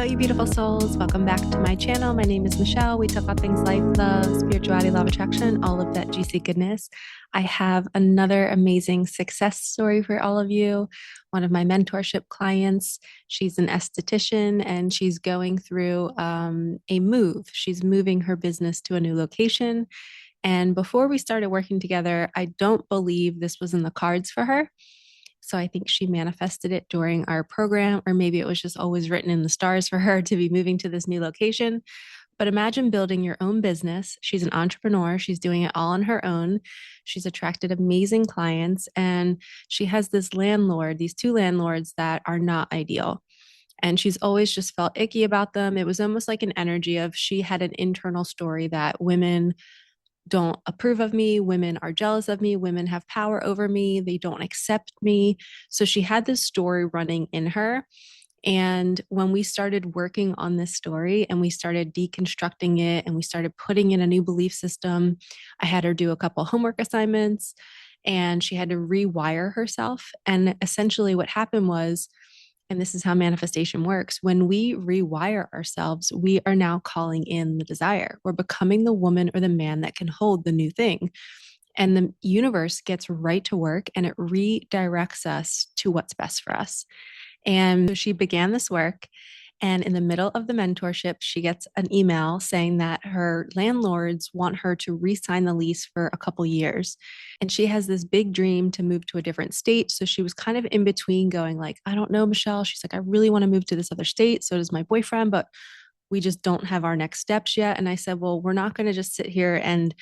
you beautiful souls. Welcome back to my channel. My name is Michelle. We talk about things life, love, spirituality, law of attraction, all of that juicy goodness. I have another amazing success story for all of you. One of my mentorship clients, she's an esthetician and she's going through a move. She's moving her business to a new location. And before we started working together, I don't believe this was in the cards for her. So I think she manifested it during our program, or maybe it was just always written in the stars for her to be moving to this new location. But imagine building your own business. She's an entrepreneur. She's doing it all on her own. She's attracted amazing clients, and she has this landlord, these two landlords that are not ideal. And she's always just felt icky about them. It was almost like an energy of she had an internal story that women don't approve of me. Women are jealous of me. Women have power over me. They don't accept me. So she had this story running in her. And when we started working on this story and we started deconstructing it and we started putting in a new belief system, I had her do a couple homework assignments and she had to rewire herself. And essentially, what happened was, and this is how manifestation works. When we rewire ourselves, we are now calling in the desire. We're becoming the woman or the man that can hold the new thing. And the universe gets right to work and it redirects us to what's best for us. And so she began this work. And in the middle of the mentorship, she gets an email saying that her landlords want her to re sign the lease for a couple years. And she has this big dream to move to a different state. So she was kind of in between going like, I don't know, Michelle. She's like, I really want to move to this other state. So does my boyfriend, but we just don't have our next steps yet. And I said, well, we're not going to just sit here and,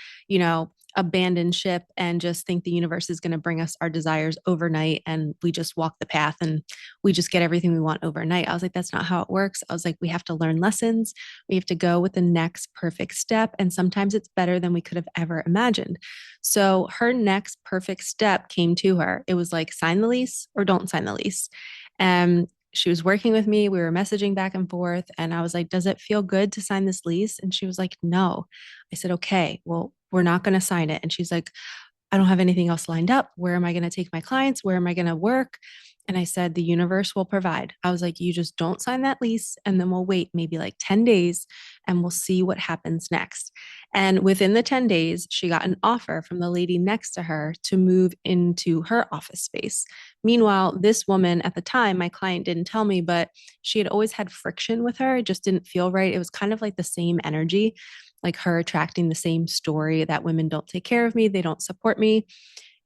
abandon ship and just think the universe is going to bring us our desires overnight and we just walk the path and we just get everything we want overnight. I was like, that's not how it works. I was like, we have to learn lessons. We have to go with the next perfect step. And sometimes it's better than we could have ever imagined. So her next perfect step came to her. It was like, sign the lease or don't sign the lease. And she was working with me. We were messaging back and forth. And I was like, does it feel good to sign this lease? And she was like, no. I said, okay, well, we're not going to sign it. And she's like, I don't have anything else lined up. Where am I going to take my clients? Where am I going to work? And I said, the universe will provide. I was like, you just don't sign that lease. And then we'll wait maybe like 10 days and we'll see what happens next. And within the 10 days, she got an offer from the lady next to her to move into her office space. Meanwhile, this woman at the time, my client didn't tell me, but she had always had friction with her. It just didn't feel right. It was kind of like the same energy, like her attracting the same story that women don't take care of me, they don't support me.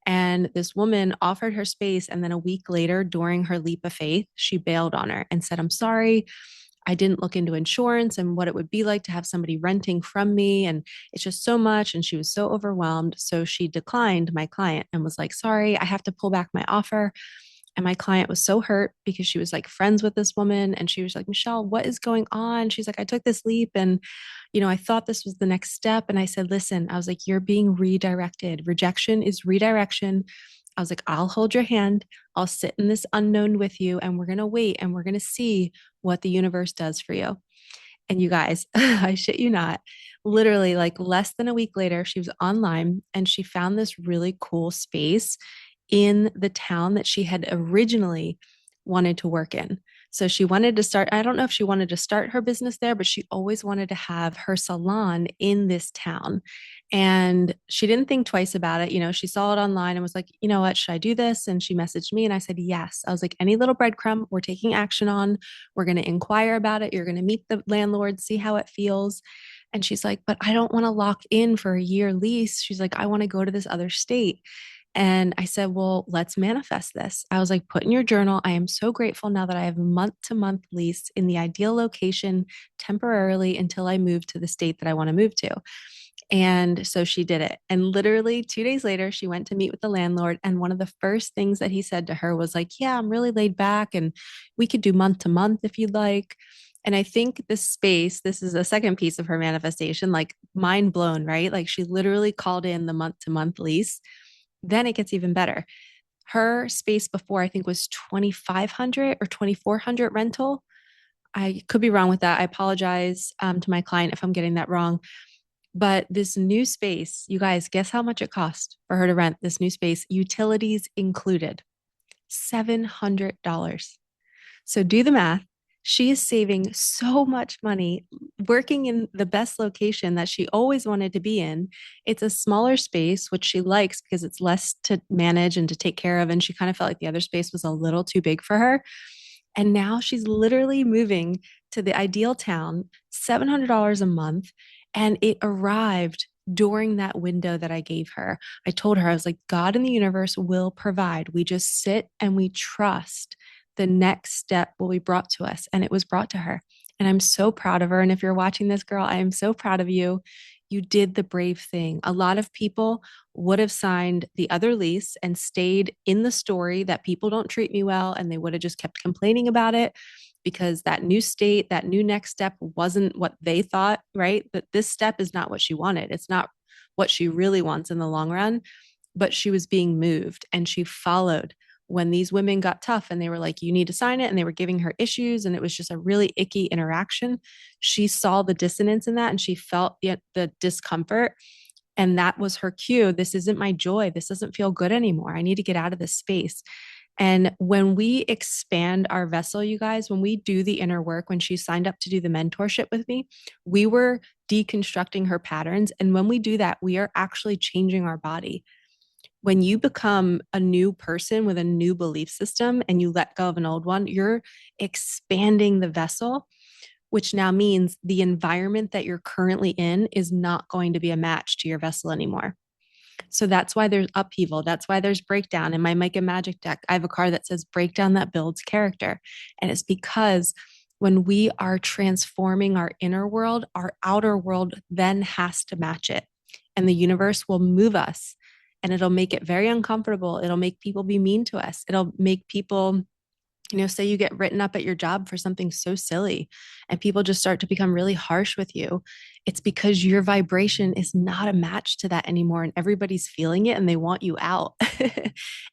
And this woman offered her space. And then a week later, during her leap of faith, she bailed on her and said, I'm sorry. I didn't look into insurance and what it would be like to have somebody renting from me. And it's just so much. And she was so overwhelmed. So she declined my client and was like, sorry, I have to pull back my offer. And my client was so hurt because she was like friends with this woman. And she was like, Michelle, what is going on? She's like, I took this leap and, I thought this was the next step. And I said, listen, I was like, you're being redirected. Rejection is redirection. I was like, I'll hold your hand. I'll sit in this unknown with you and we're going to wait and we're going to see what the universe does for you. And you guys, I shit you not, literally like less than a week later, she was online and she found this really cool space in the town that she had originally wanted to work in. So she wanted to start, I don't know if she wanted to start her business there, but she always wanted to have her salon in this town. And she didn't think twice about it. She saw it online and was like, you know what, should I do this? And she messaged me and I said, yes. I was like, any little breadcrumb we're taking action on, we're going to inquire about it. You're going to meet the landlord, see how it feels. And she's like, but I don't want to lock in for a year lease. She's like, I want to go to this other state. And I said, well, let's manifest this. I was like, put in your journal. I am so grateful now that I have a month to month lease in the ideal location temporarily until I move to the state that I want to move to. And so she did it. And literally 2 days later, she went to meet with the landlord. And one of the first things that he said to her was like, yeah, I'm really laid back and we could do month to month if you'd like. And I think this space, this is a second piece of her manifestation, like mind blown, right? Like she literally called in the month to month lease. Then it gets even better. Her space before, I think, was 2,500 or 2,400 rental. I could be wrong with that. I apologize to my client if I'm getting that wrong. But this new space, you guys, guess how much it cost for her to rent this new space, utilities included? $700. So do the math. She is saving so much money working in the best location that she always wanted to be in. It's a smaller space, which she likes because it's less to manage and to take care of. And she kind of felt like the other space was a little too big for her. And now she's literally moving to the ideal town, $700 a month. And it arrived during that window that I gave her. I told her, I was like, God and the universe will provide. We just sit and we trust the next step will be brought to us. And it was brought to her. And I'm so proud of her. And if you're watching this, girl, I am so proud of you. You did the brave thing. A lot of people would have signed the other lease and stayed in the story that people don't treat me well, and they would have just kept complaining about it because that new state, that new next step wasn't what they thought, right? That this step is not what she wanted. It's not what she really wants in the long run, but she was being moved and she followed when these women got tough and they were like, you need to sign it. And they were giving her issues. And it was just a really icky interaction. She saw the dissonance in that and she felt the discomfort. And that was her cue. This isn't my joy. This doesn't feel good anymore. I need to get out of this space. And when we expand our vessel, you guys, when we do the inner work, when she signed up to do the mentorship with me, we were deconstructing her patterns. And when we do that, we are actually changing our body. When you become a new person with a new belief system and you let go of an old one, you're expanding the vessel, which now means the environment that you're currently in is not going to be a match to your vessel anymore. So that's why there's upheaval. That's why there's breakdown. In my Micah Magic deck, I have a card that says breakdown that builds character. And it's because when we are transforming our inner world, our outer world then has to match it. And the universe will move us and it'll make it very uncomfortable. It'll make people be mean to us. It'll make people, say you get written up at your job for something so silly and people just start to become really harsh with you. It's because your vibration is not a match to that anymore and everybody's feeling it and they want you out.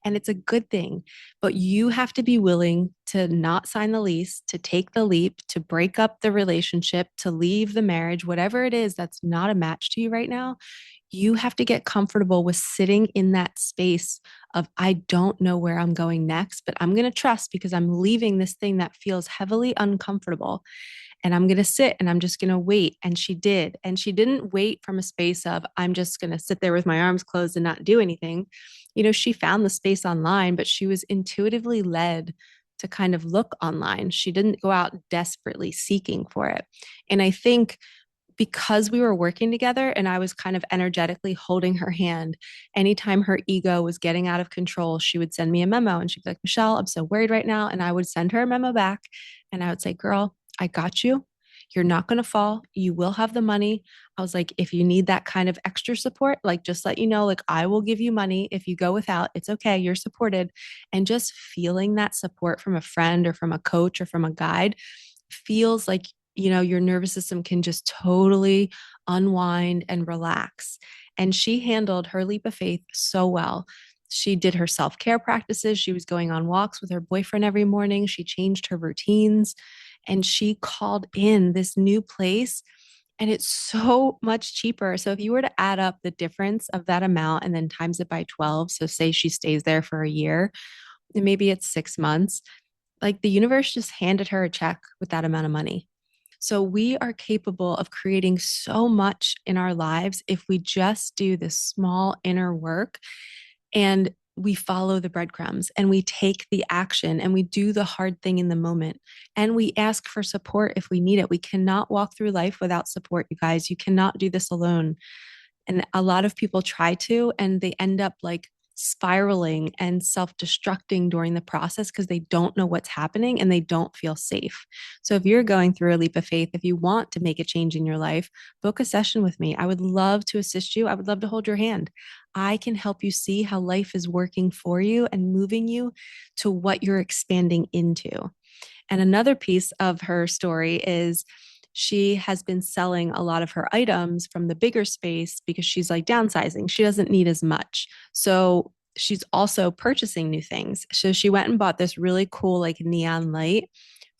And it's a good thing, but you have to be willing to not sign the lease, to take the leap, to break up the relationship, to leave the marriage, whatever it is that's not a match to you right now. You have to get comfortable with sitting in that space of, I don't know where I'm going next, but I'm going to trust because I'm leaving this thing that feels heavily uncomfortable. And I'm going to sit and I'm just going to wait. And she did. And she didn't wait from a space of, I'm just going to sit there with my arms closed and not do anything. She found the space online, but she was intuitively led to kind of look online. She didn't go out desperately seeking for it. And I think because we were working together and I was kind of energetically holding her hand, anytime her ego was getting out of control, she would send me a memo and she'd be like, Michelle, I'm so worried right now. And I would send her a memo back and I would say, girl, I got you. You're not going to fall. You will have the money. I was like, if you need that kind of extra support, like just let you know, like I will give you money. If you go without, it's okay. You're supported. And just feeling that support from a friend or from a coach or from a guide feels like your nervous system can just totally unwind and relax. And she handled her leap of faith so well. She did her self care practices. She was going on walks with her boyfriend every morning. She changed her routines and she called in this new place. And it's so much cheaper. So if you were to add up the difference of that amount and then times it by 12, so say she stays there for a year, and maybe it's 6 months, like the universe just handed her a check with that amount of money. So we are capable of creating so much in our lives if we just do this small inner work and we follow the breadcrumbs and we take the action and we do the hard thing in the moment and we ask for support if we need it. We cannot walk through life without support, you guys. You cannot do this alone. And a lot of people try to, and they end up like spiraling and self destructing during the process because they don't know what's happening and they don't feel safe. So, if you're going through a leap of faith, if you want to make a change in your life, book a session with me. I would love to assist you. I would love to hold your hand. I can help you see how life is working for you and moving you to what you're expanding into. And another piece of her story is she has been selling a lot of her items from the bigger space because she's like downsizing. She doesn't need as much. So she's also purchasing new things. So she went and bought this really cool, like neon light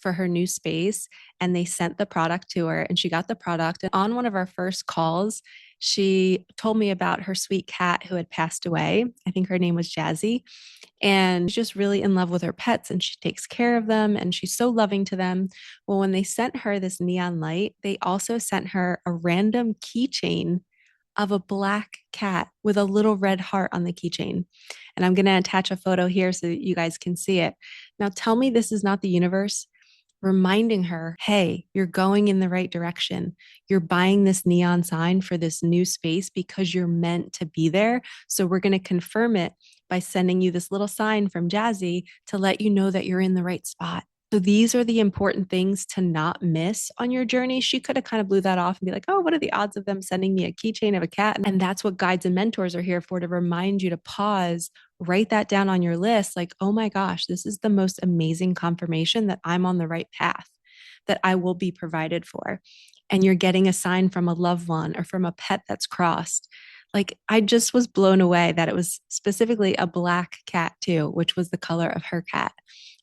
for her new space, and they sent the product to her and she got the product. And on one of our first calls, she told me about her sweet cat who had passed away. I think her name was Jazzy. And she's just really in love with her pets and she takes care of them and she's so loving to them. Well, when they sent her this neon light, they also sent her a random keychain of a black cat with a little red heart on the keychain. And I'm going to attach a photo here so that you guys can see it. Now, tell me this is not the universe reminding her, hey, you're going in the right direction. You're buying this neon sign for this new space because you're meant to be there. So we're going to confirm it by sending you this little sign from Jazzy to let you know that you're in the right spot. So these are the important things to not miss on your journey. She could have kind of blew that off and be like, oh, what are the odds of them sending me a keychain of a cat? And that's what guides and mentors are here for, to remind you to pause, write that down on your list. Like, oh my gosh, this is the most amazing confirmation that I'm on the right path, that I will be provided for. And you're getting a sign from a loved one or from a pet that's crossed. Like, I just was blown away that it was specifically a black cat too, which was the color of her cat.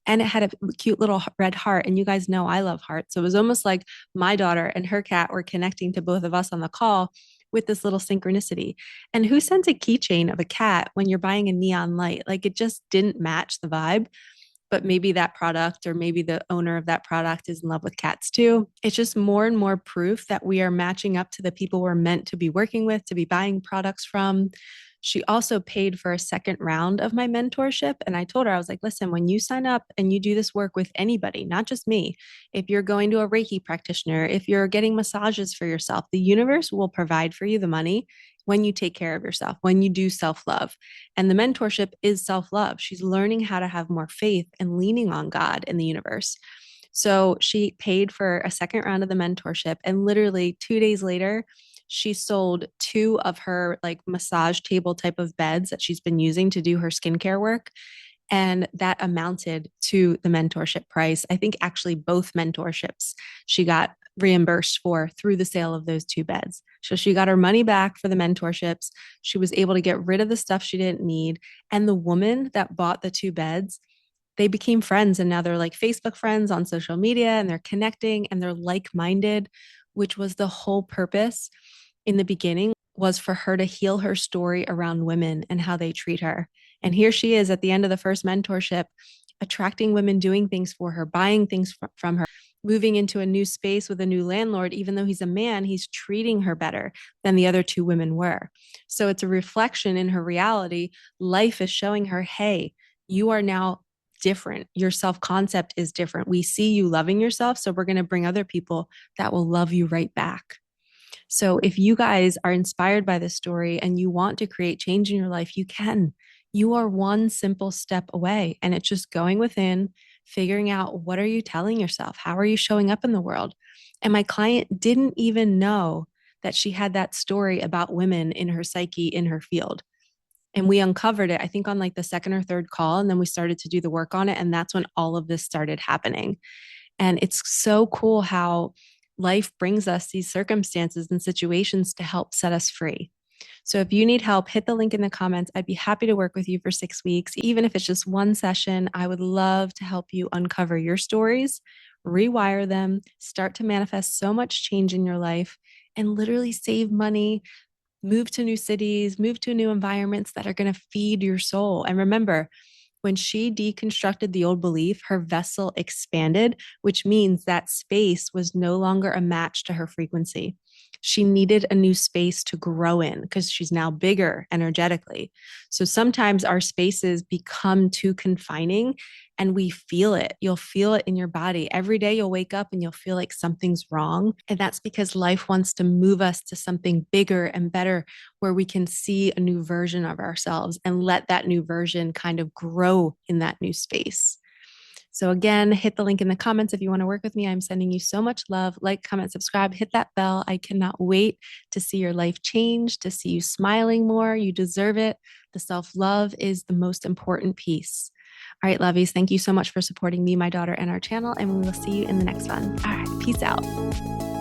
And it had a cute little red heart. And you guys know I love hearts. So it was almost like my daughter and her cat were connecting to both of us on the call with this little synchronicity. And who sends a keychain of a cat when you're buying a neon light? Like, it just didn't match the vibe. But maybe that product or maybe the owner of that product is in love with cats too. It's just more and more proof that we are matching up to the people we're meant to be working with, to be buying products from. She also paid for a second round of my mentorship. And I told her, I was like, listen, when you sign up and you do this work with anybody, not just me, if you're going to a Reiki practitioner, if you're getting massages for yourself, the universe will provide for you the money when you take care of yourself, when you do self love. And the mentorship is self love. She's learning how to have more faith and leaning on God and the universe. So she paid for a second round of the mentorship. And literally 2 days later, she sold two of her like massage table type of beds that she's been using to do her skincare work. And that amounted to the mentorship price. I think actually both mentorships she got reimbursed for through the sale of those two beds. So she got her money back for the mentorships. She was able to get rid of the stuff she didn't need. And the woman that bought the two beds, they became friends and now they're like Facebook friends on social media and they're connecting and they're like-minded, which was the whole purpose in the beginning, was for her to heal her story around women and how they treat her. And here she is at the end of the first mentorship, attracting women, doing things for her, buying things from her, moving into a new space with a new landlord. Even though he's a man, he's treating her better than the other two women were. So it's a reflection in her reality. Life is showing her, hey, you are now different. Your self-concept is different. We see you loving yourself, so we're going to bring other people that will love you right back. So if you guys are inspired by this story and you want to create change in your life, you can. You are one simple step away, and it's just going within, figuring out, what are you telling yourself? How are you showing up in the world? And my client didn't even know that she had that story about women in her psyche, in her field. And we uncovered it, I think, on like the second or third call. And then we started to do the work on it. And that's when all of this started happening. And it's so cool how life brings us these circumstances and situations to help set us free. So if you need help, hit the link in the comments. I'd be happy to work with you for 6 weeks. Even if it's just one session, I would love to help you uncover your stories, rewire them, start to manifest so much change in your life, and literally save money, move to new cities, move to new environments that are going to feed your soul. And remember, when she deconstructed the old belief, her vessel expanded, which means that space was no longer a match to her frequency. She needed a new space to grow in because she's now bigger energetically. So sometimes our spaces become too confining and we feel it. You'll feel it in your body. Every day you'll wake up and you'll feel like something's wrong. And that's because life wants to move us to something bigger and better where we can see a new version of ourselves and let that new version kind of grow in that new space. So again, hit the link in the comments if you want to work with me. I'm sending you so much love. Like, comment, subscribe, hit that bell. I cannot wait to see your life change, to see you smiling more. You deserve it. The self-love is the most important piece. All right, lovies, thank you so much for supporting me, my daughter, and our channel, and we will see you in the next one. All right, peace out.